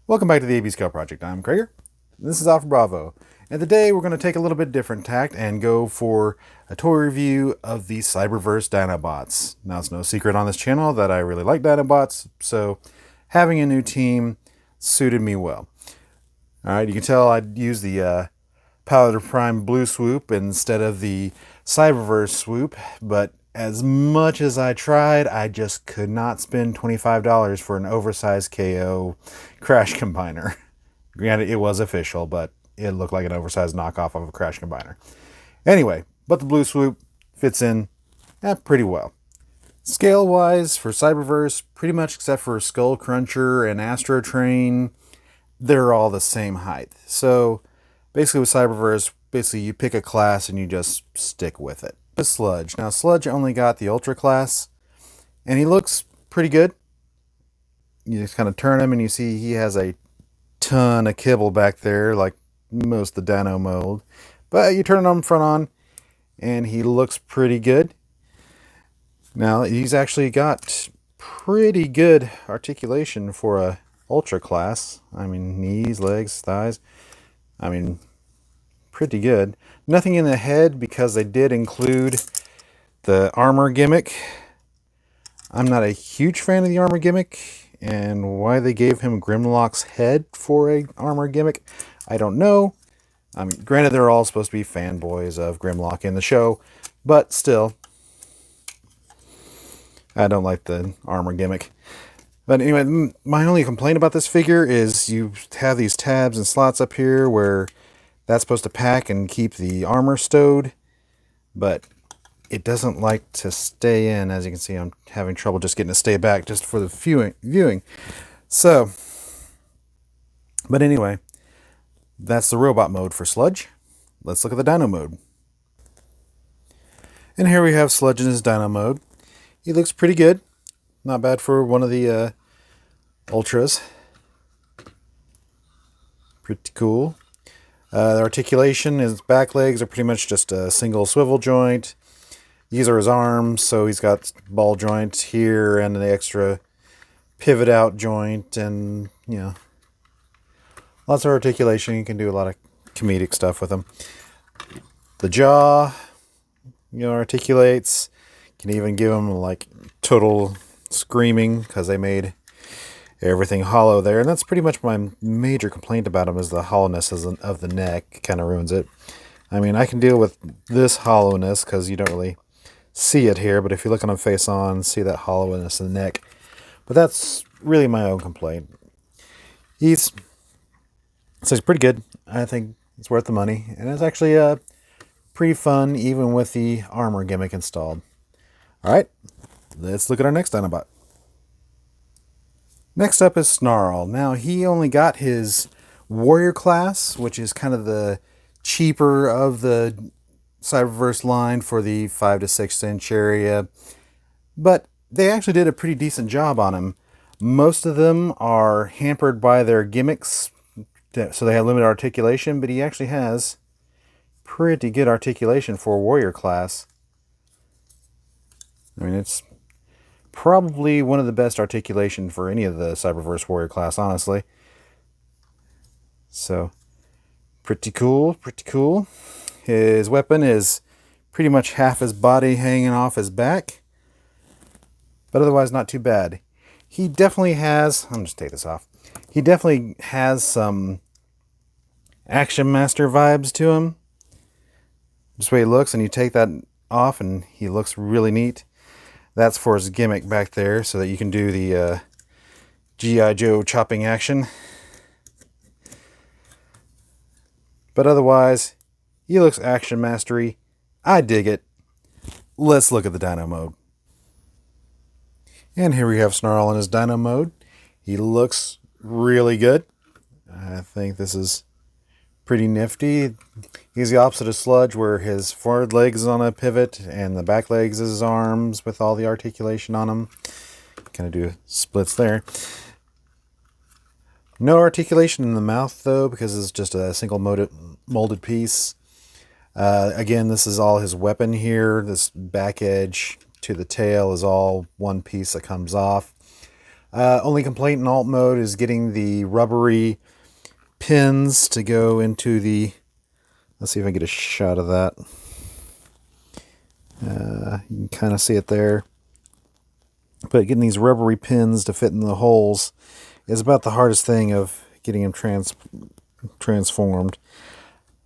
Welcome back to the AB Scale Project. I'm Krager. This is Alpha Bravo. And today we're going to take a little bit different tact and go for a toy review of the Cyberverse Dinobots. Now, it's no secret on this channel that I really like Dinobots, so having a new team suited me well. Alright, you can tell I used the Powder Prime Blue Swoop instead of the Cyberverse Swoop, but as much as I tried, I just could not spend $25 for an oversized KO Crash Combiner. Granted, it was official, but it looked like an oversized knockoff of a Crash Combiner. Anyway, but the Blue Swoop fits in pretty well. Scale-wise, for Cyberverse, pretty much except for Skull Cruncher and Astro Train, they're all the same height. So, basically with Cyberverse, you pick a class and you just stick with it. The Sludge. Now, Sludge only got the Ultra class, and he looks pretty good. You just kind of turn him and you see he has a ton of kibble back there, like most of the Dyno Mode. But you turn him front on, and he looks pretty good. Now, he's actually got pretty good articulation for a Ultra class. I mean, knees, legs, thighs. I mean, pretty good. Nothing in the head because they did include the armor gimmick. I'm not a huge fan of the armor gimmick, and why they gave him Grimlock's head for a armor gimmick, I don't know. I mean, granted, they're all supposed to be fanboys of Grimlock in the show, but still, I don't like the armor gimmick. But anyway, my only complaint about this figure is you have these tabs and slots up here where that's supposed to pack and keep the armor stowed, but it doesn't like to stay in. As you can see, I'm having trouble just getting it to stay back just for the viewing. So, but anyway, that's the robot mode for Sludge. Let's look at the Dyno Mode. And here we have Sludge in his Dyno Mode. He looks pretty good. Not bad for one of the Ultras. Pretty cool. The articulation, his back legs are pretty much just a single swivel joint. These are his arms, so he's got ball joint here and the extra pivot out joint, and lots of articulation. You can do a lot of comedic stuff with them. The jaw, articulates. Can even give him like total screaming because they made everything hollow there, and that's pretty much my major complaint about him is the hollowness of the neck. Kind of ruins it. I mean, I can deal with this hollowness because you don't really see it here, but if you look on him face on, see that hollowness in the neck. But that's really my own complaint. He's pretty good. I think it's worth the money, and it's actually pretty fun even with the armor gimmick installed. Alright, let's look at our next Dinobot. Next up is Snarl. Now, he only got his Warrior class, which is kind of the cheaper of the Cyberverse line for the 5 to 6 inch area. But they actually did a pretty decent job on him. Most of them are hampered by their gimmicks, so they have limited articulation, but he actually has pretty good articulation for a Warrior class. I mean, it's probably one of the best articulation for any of the Cyberverse Warrior class, honestly. So, pretty cool, pretty cool. His weapon is pretty much half his body hanging off his back, but otherwise not too bad. He definitely has, I'm just take this off. He definitely has some Action Master vibes to him. Just the way he looks, and you take that off and he looks really neat. That's for his gimmick back there, so that you can do the G.I. Joe chopping action. But otherwise, he looks action mastery. I dig it. Let's look at the Dyno Mode. And here we have Snarl in his Dyno Mode. He looks really good. I think this is pretty nifty. He's the opposite of Sludge, where his forward legs is on a pivot and the back legs is his arms with all the articulation on them. Kind of do splits there. No articulation in the mouth though, because it's just a single molded piece. Again, this is all his weapon here. This back edge to the tail is all one piece that comes off. Only complaint in alt mode is getting the rubbery pins to go into the... Let's see if I can get a shot of that. You can kind of see it there. But getting these rubbery pins to fit in the holes is about the hardest thing of getting him transformed.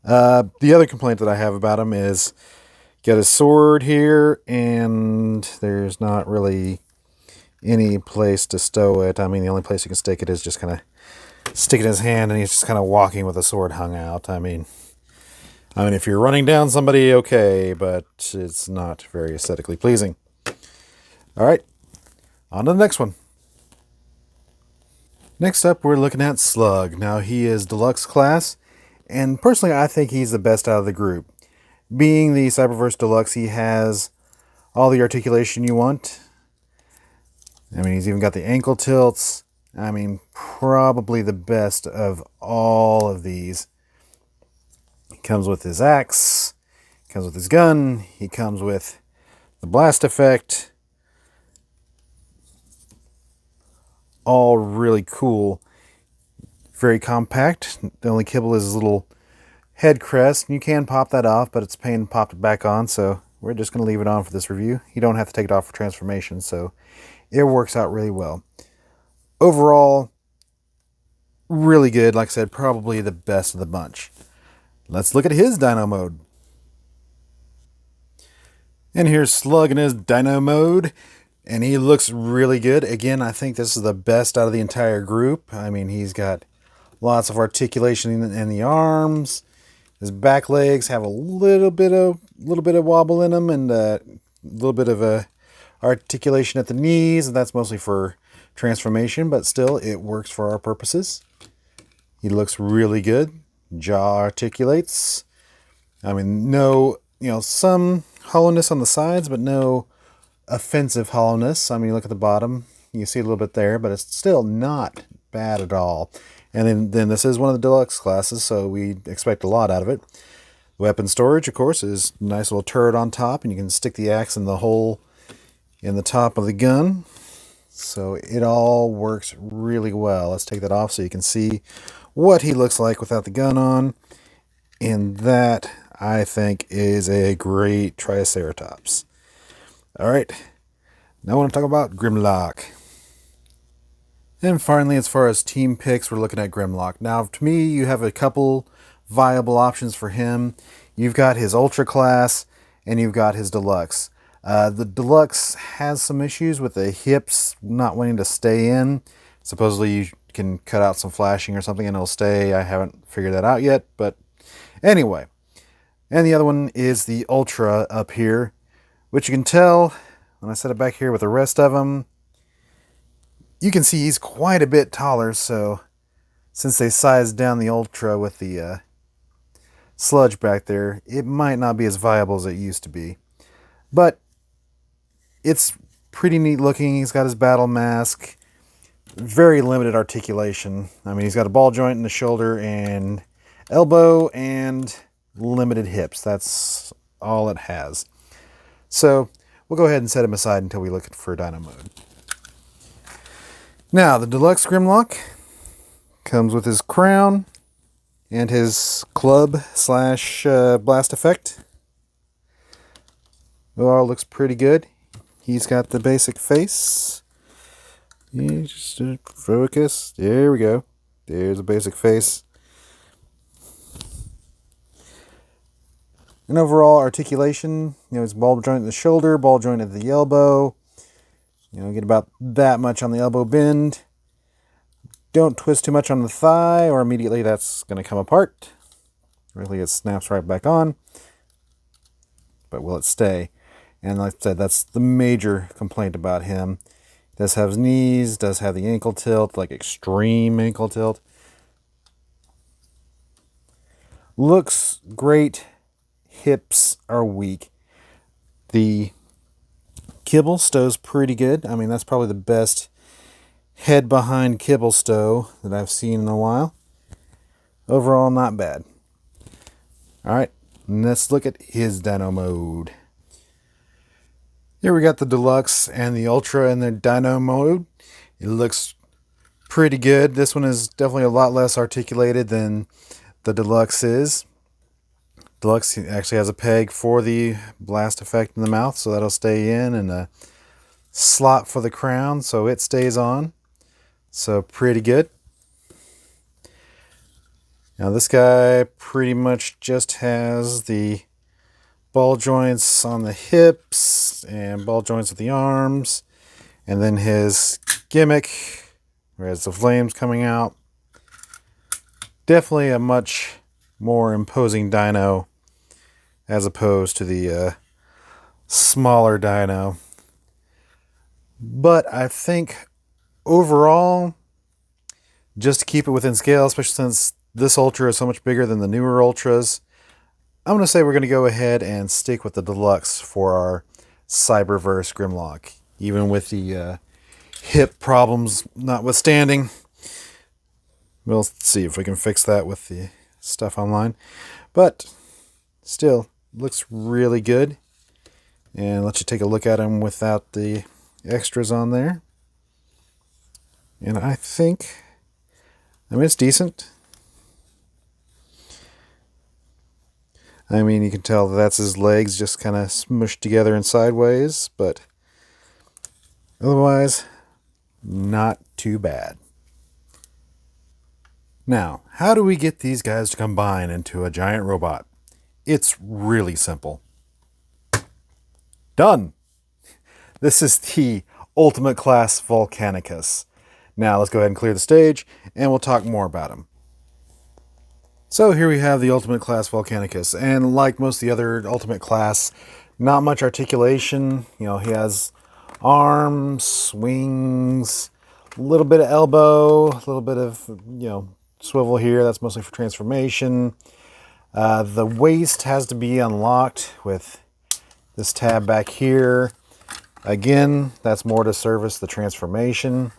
The other complaint that I have about him is got his sword here, and there's not really any place to stow it. I mean, the only place you can stick it is just kind of stick it in his hand, and he's just kind of walking with the sword hung out. I mean, if you're running down somebody, okay, but it's not very aesthetically pleasing. All right, on to the next one. Next up, we're looking at Slug. Now, he is deluxe class, and personally, I think he's the best out of the group. Being the Cyberverse Deluxe, he has all the articulation you want. I mean, he's even got the ankle tilts. I mean, probably the best of all of these. He comes with his axe, he comes with his gun, he comes with the blast effect. All really cool. Very compact. The only kibble is his little head crest. You can pop that off, but it's a pain to pop it back on, so we're just going to leave it on for this review. You don't have to take it off for transformation, so it works out really well. Overall, really good. Like I said, probably the best of the bunch. Let's look at his Dyno Mode. And here's Slug in his Dyno Mode, and he looks really good. Again, I think this is the best out of the entire group. I mean, he's got lots of articulation in the arms. His back legs have a little bit of wobble in them, and a little bit of a articulation at the knees, and that's mostly for transformation, but still it works for our purposes. He looks really good. Jaw articulates. I mean, no, some hollowness on the sides, but no offensive hollowness. I mean, look at the bottom. You see a little bit there, but it's still not bad at all. And then this is one of the deluxe classes, so we expect a lot out of it. Weapon storage, of course, is a nice little turret on top, and you can stick the axe in the hole in the top of the gun. So it all works really well. Let's take that off so you can see what he looks like without the gun on. And that, I think, is a great Triceratops. All right, now I want to talk about Grimlock. And finally, as far as team picks, we're looking at Grimlock. Now, to me, you have a couple viable options for him. You've got his Ultra class, and you've got his Deluxe. The Deluxe has some issues with the hips not wanting to stay in. Supposedly you can cut out some flashing or something and it'll stay. I haven't figured that out yet, but anyway. And the other one is the Ultra up here, which you can tell when I set it back here with the rest of them. You can see he's quite a bit taller, so since they sized down the Ultra with the sludge back there, it might not be as viable as it used to be. But it's pretty neat looking. He's got his battle mask. Very limited articulation. I mean, he's got a ball joint in the shoulder and elbow and limited hips. That's all it has. So we'll go ahead and set him aside until we look for Dyno Mode. Now, the Deluxe Grimlock comes with his crown and his club slash blast effect. It all looks pretty good. He's got the basic face. Yeah, just focus. There we go. There's a basic face. And overall articulation, his ball joint in the shoulder, ball joint at the elbow. Get about that much on the elbow bend. Don't twist too much on the thigh or immediately that's going to come apart. Really, it snaps right back on. But will it stay? And like I said, that's the major complaint about him. Does have his knees, does have the ankle tilt, like extreme ankle tilt. Looks great. Hips are weak. The kibble stows pretty good. I mean, that's probably the best head behind kibble stow that I've seen in a while. Overall, not bad. All right, let's look at his Dyno Mode. Here we got the Deluxe and the Ultra and the Dyno Mode. It looks pretty good. This one is definitely a lot less articulated than the Deluxe is. Deluxe actually has a peg for the blast effect in the mouth, so that'll stay in, and a slot for the crown, so it stays on. So pretty good. Now this guy pretty much just has the ball joints on the hips and ball joints at the arms, and then his gimmick, where it has the flames coming out. Definitely a much more imposing dyno as opposed to the smaller dyno. But I think overall, just to keep it within scale, especially since this Ultra is so much bigger than the newer Ultras, I'm going to say we're going to go ahead and stick with the Deluxe for our Cyberverse Grimlock. Even with the hip problems notwithstanding. We'll see if we can fix that with the stuff online. But still, looks really good. And let you take a look at them without the extras on there. And I mean, it's decent. I mean, you can tell that's his legs just kind of smushed together and sideways, but otherwise, not too bad. Now, how do we get these guys to combine into a giant robot? It's really simple. Done! This is the Ultimate Class Volcanicus. Now let's go ahead and clear the stage, and we'll talk more about him. So here we have the Ultimate Class Volcanicus, and like most of the other Ultimate Class, not much articulation. You know, he has arms, wings, a little bit of elbow, a little bit of, you know, swivel here. That's mostly for transformation. The waist has to be unlocked with this tab back here. Again, that's more to service the transformation.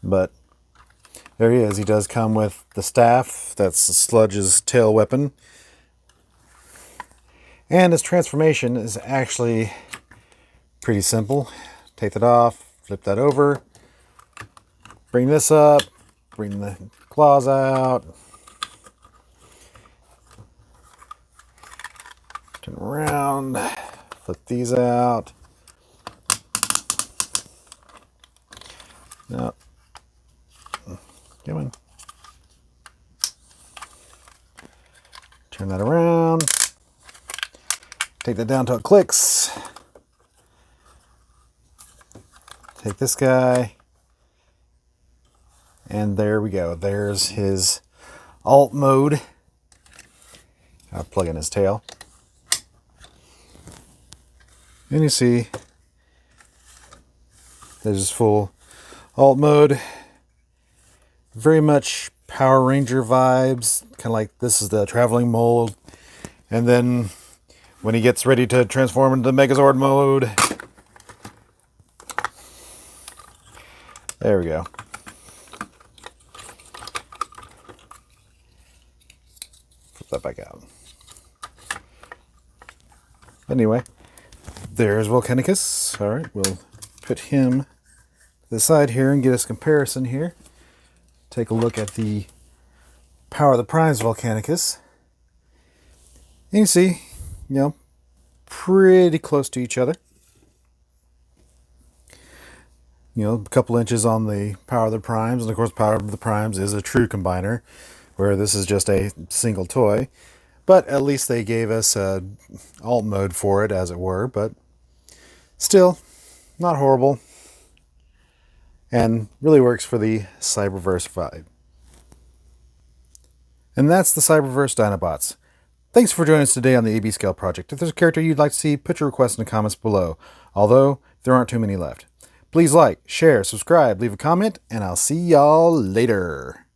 But there he is. He does come with the staff. That's Sludge's tail weapon. And his transformation is actually pretty simple. Take that off, flip that over, bring this up, bring the claws out, turn around, flip these out. No. Come on. Turn that around. Take that down till it clicks. Take this guy. And there we go. There's his alt mode. I'll plug in his tail. And you see, there's his full alt mode. Very much Power Ranger vibes. Kind of like this is the traveling mode. And then when he gets ready to transform into Megazord mode, there we go. Flip that back out. Anyway, there's Volcanicus. All right, we'll put him to the side here and get us comparison here. Take a look at the Power of the Primes Volcanicus. And you see, you know, pretty close to each other. You know, a couple inches on the Power of the Primes, and of course Power of the Primes is a true combiner, where this is just a single toy. But at least they gave us a alt mode for it, as it were, but still, not horrible. And really works for the Cyberverse vibe. And that's the Cyberverse Dinobots. Thanks for joining us today on the AB Scale project. If there's a character you'd like to see, put your request in the comments below. Although, there aren't too many left. Please like, share, subscribe, leave a comment, and I'll see y'all later.